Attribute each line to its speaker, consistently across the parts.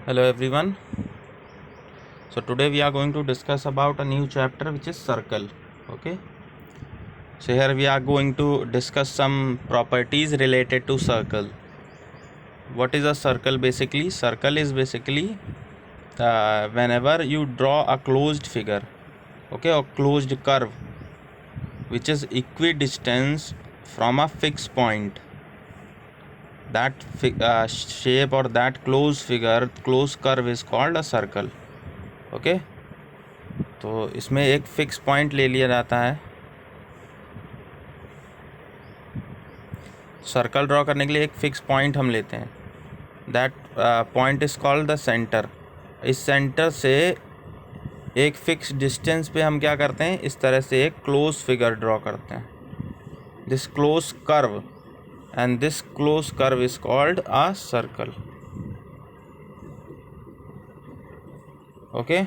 Speaker 1: Hello everyone. So today we are going to discuss about a new chapter which is circle. Okay. So here we are going to discuss some properties related to circle. What is a circle basically? Circle is basically whenever you draw a closed figure, okay, or closed curve which is equidistant from a fixed point, that shape or that closed curve is called a circle. Okay. तो इसमें एक fix point ले लिया जाता है. Circle draw करने के लिए एक फिक्स पॉइंट हम लेते हैं. That point is called the centre. इस सेंटर से एक फिक्स डिस्टेंस पे हम क्या करते हैं, इस तरह से एक क्लोज फिगर ड्रॉ करते हैं. This close curve and this close curve is called a circle. Okay.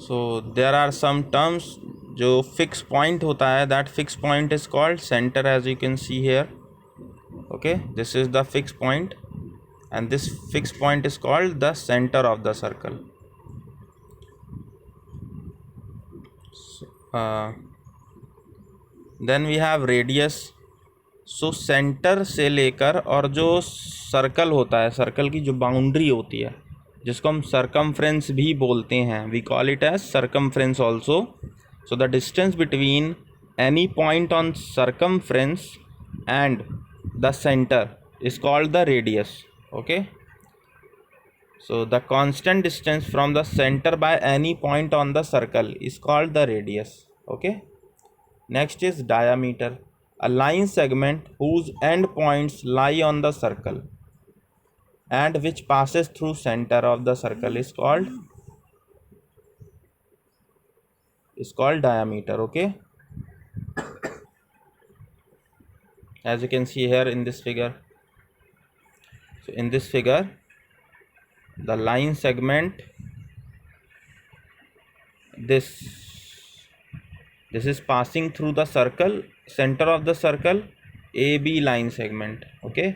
Speaker 1: So there are some terms. जो फिक्स पॉइंट होता है, that fix point is called centre, as you can see here. Okay, this is the fix point and this fixed point is called the center of the circle. Then we have radius. So center से लेकर और जो circle होता है, circle की जो boundary होती है, जिसको हम circumference भी बोलते हैं, we call it as circumference also. So the distance between any point on circumference and the center is called the radius. Okay. So the constant distance from the center by any point on the circle is called the radius. Okay. Next is diameter. A line segment whose end points lie on the circle and which passes through center of the circle is called diameter. Okay. As you can see here in this figure. So in this figure, the line segment, this is passing through the circle, center of the circle, AB line segment. Okay.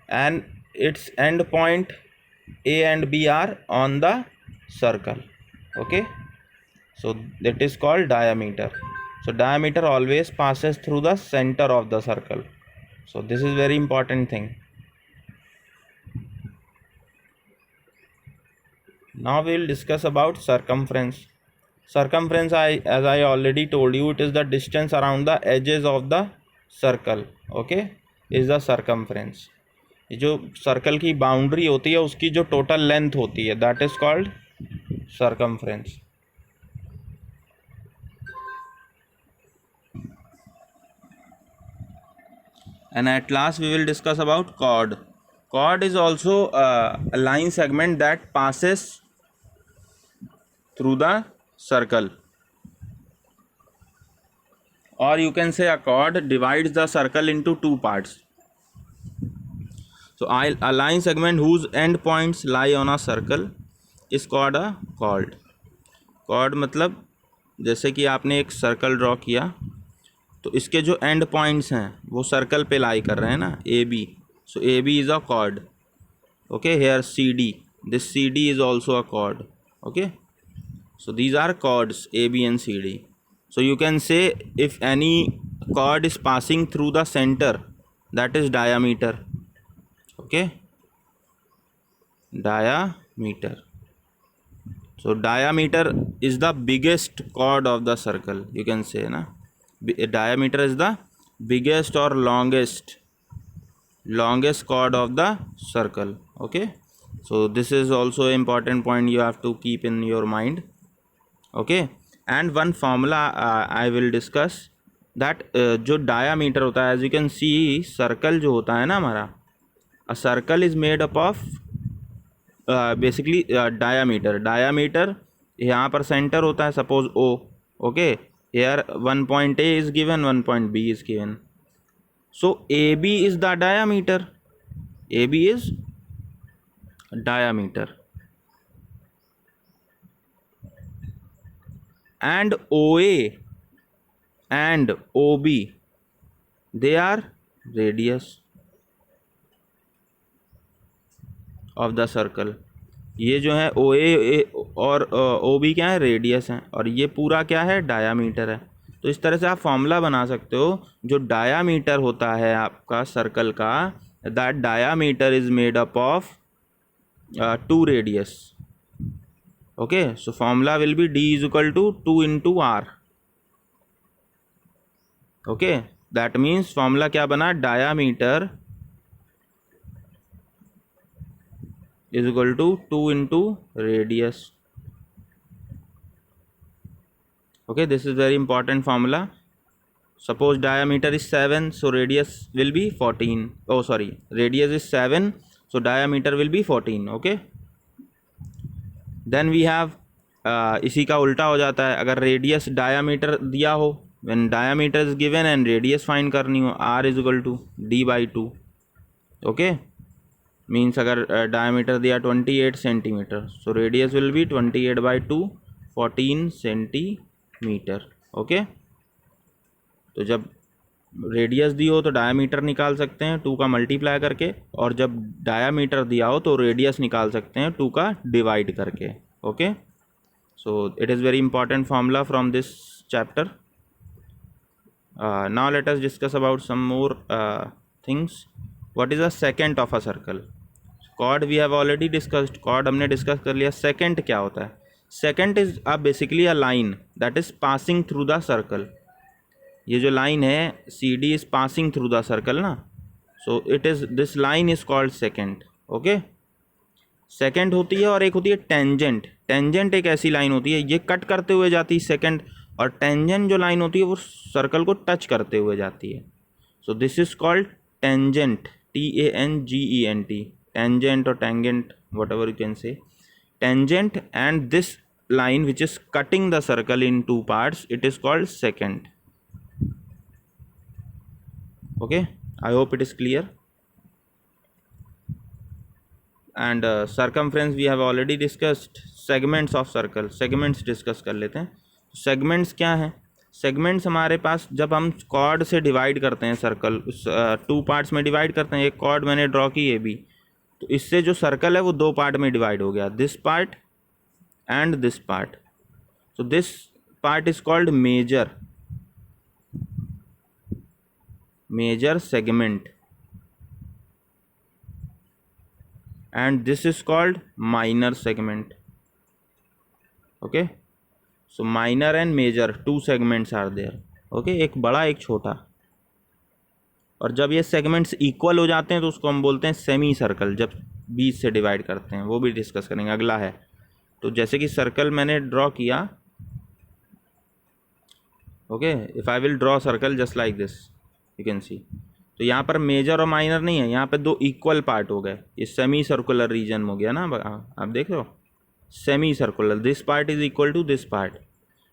Speaker 1: And its end point A and B are on the circle. Okay. So that is called diameter. So diameter always passes through the center of the circle. So this is very important thing. Now we will discuss about circumference. Circumference, as I already told you, it is the distance around the edges of the circle. Okay, is the circumference. जो circle की boundary होती है उसकी जो total length होती है, that is called circumference. And at last we will discuss about chord. Chord is also a line segment that passes through the circle, or you can say a chord divides the circle into two parts. So a line segment whose end points lie on a circle is called a chord. Chord मतलब जैसे कि आपने एक circle draw किया तो इसके जो and points हैं वो सर्कल पे लाई कर रहे हैं ना, A B. So A B is a chord. Okay, here CD, this CD is also a chord. Okay, so these are chords AB and CD. So you can say if any chord is passing through the center, that is diameter. Okay, diameter. So diameter is the biggest chord of the circle, you can say na. Diameter is the biggest or longest chord of the circle. Okay, so this is also an important point you have to keep in your mind. Okay, and one formula I will discuss that जो diameter होता है, as you can see, circle जो होता है ना हमारा, a circle is made up of basically diameter. यहाँ पर center होता है, suppose O. Okay, here one point A is given, one point B is given. So AB is the diameter. AB is diameter. And OA and OB, they are radius. Of the circle. ये जो है ओ ए और O B क्या है, radius है, और ये पूरा क्या है, डायामीटर है। तो इस तरह से आप फॉर्मूला बना सकते हो। जो डायामीटर होता है आपका सर्कल का, that diameter is made up of 2 radius. Okay, so formula will be D is equal to 2 into R. Okay, that means formula क्या बना, diameter is equal to 2 into radius. Okay, this is very important formula. Suppose diameter is 7, so radius will be 14. Oh sorry, radius is 7, so diameter will be 14. Okay, then we have इसी का उल्टा हो जाता है। अगर radius diameter दिया हो, when diameter is given and radius find करनी हो, r is equal to d by 2. Okay, means अगर डायमीटर दिया 28 centimetre, so radius will be 28 by 2, 14 centimetre. Okay, तो जब रेडियस दी हो तो डायमीटर निकाल सकते हैं 2 का मल्टीप्लाई करके, और जब डायमीटर दिया हो तो रेडियस निकाल सकते हैं 2 का डिवाइड करके। Okay, so it is very important formula from this chapter. Now let us discuss about some more things. What is the secant of a circle? Chord we have already discussed, chord हमने discuss कर लिया। Secant क्या होता है? Secant is basically a line that is passing through the circle. ये जो line है C D is passing through the circle ना, so it is, this line is called secant. Okay, second होती है, और एक होती है टेंजेंट। टेंजेंट एक ऐसी लाइन होती है, ये कट करते हुए जाती है सेकेंड, और टेंजेंट जो लाइन होती है वो सर्कल को टच करते हुए जाती है। So this is called tangent, TANGENT, tangent or tangent, whatever you can say, tangent, and this line which is cutting the circle in 2 parts, it is called secant. Okay, I hope it is clear. And circumference we have already discussed. Segments of circle, segments discuss कर लेते हैं। segments क्या है? Segments हमारे पास, जब हम cord से divide करते हैं सर्कल, 2 पार्ट्स में डिवाइड करते हैं। एक कॉर्ड मैंने ड्रॉ की ए बी, तो इससे जो सर्कल है वो 2 पार्ट में डिवाइड हो गया, this part and this part. So this part is called major segment, and this is called minor segment. Okay, so minor and major 2 segments are there. Okay, एक बड़ा एक छोटा, और जब ये सेगमेंट्स इक्वल हो जाते हैं तो उसको हम बोलते हैं सेमी सर्कल, जब 20 से डिवाइड करते हैं, वो भी डिस्कस करेंगे। अगला है, तो जैसे कि सर्कल मैंने ड्रॉ किया, okay, if I will draw circle just like this, you can सी, तो यहाँ पर मेजर और माइनर नहीं है, यहाँ पे 2 इक्वल पार्ट हो गए, ये सेमी सर्कुलर रीजन हो गया ना। आप देख रहे हो, semi circular, this part is equal to this part,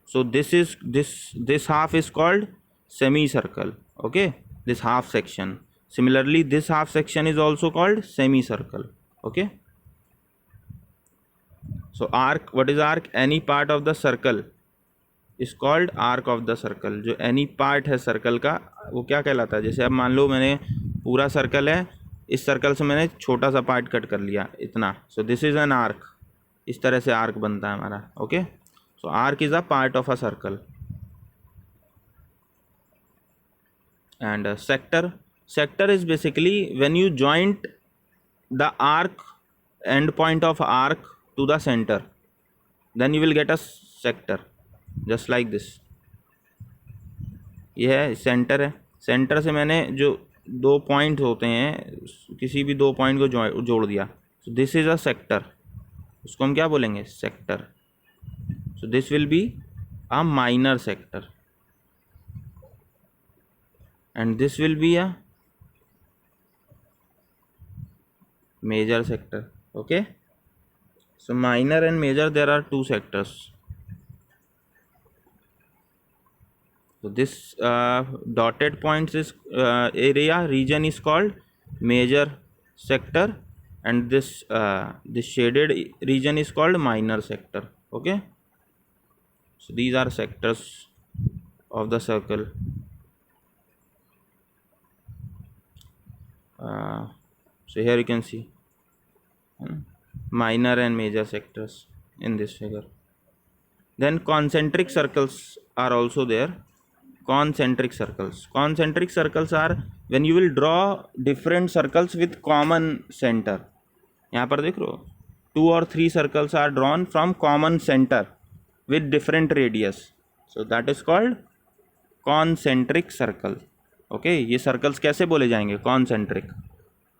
Speaker 1: so this half is called semicircle. Okay, this half section. Similarly, this half section is also called semicircle. Okay, so arc, what is arc? Any part of the circle is called arc of the circle. जो any part है circle का वो क्या कहलाता है? जैसे अब मान लो मैंने पूरा सर्कल है, इस सर्कल से मैंने छोटा सा पार्ट कट कर लिया इतना, so this is an arc. इस तरह से आर्क बनता है हमारा। Okay, so arc is a part of a circle. And sector is basically when you joint the arc, end point of arc to the center, then you will get a sector, just like this. ये है centre है, centre से मैंने जो 2 point होते हैं, किसी भी 2 पॉइंट को जोड़ दिया, so this is a sector. उसको हम क्या बोलेंगे? Sector. So this will be a minor sector, and this will be a major sector. Okay, so minor and major, there are 2 sectors. So this dotted points is area region is called major sector, and this shaded region is called minor sector. Okay, so these are sectors of the circle. So here you can see, minor and major sectors in this figure. Then concentric circles are also there. Concentric circles are when you will draw different circles with common center. यहाँ पर देख रहे हो 2 or 3 circles are drawn from common center with different radius, so that is called concentric circle. Okay, ये circles कैसे बोले जाएंगे? Concentric.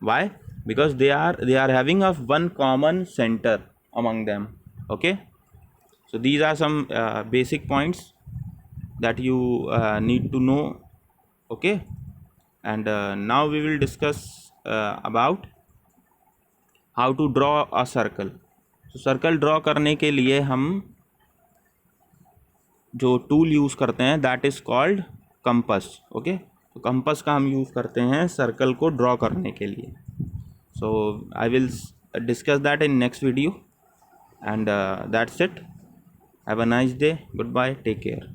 Speaker 1: Why? Because they are having of one common center among them. Okay, so these are some basic points that you need to know. Okay, and now we will discuss about how to draw a circle. So circle draw करने के लिए हम जो tool use करते हैं that is called compass. Okay, तो compass का हम यूज़ करते हैं सर्कल को ड्रॉ करने के लिए. So I will discuss that in next video, and that's it. Have a nice day. Goodbye. Take care.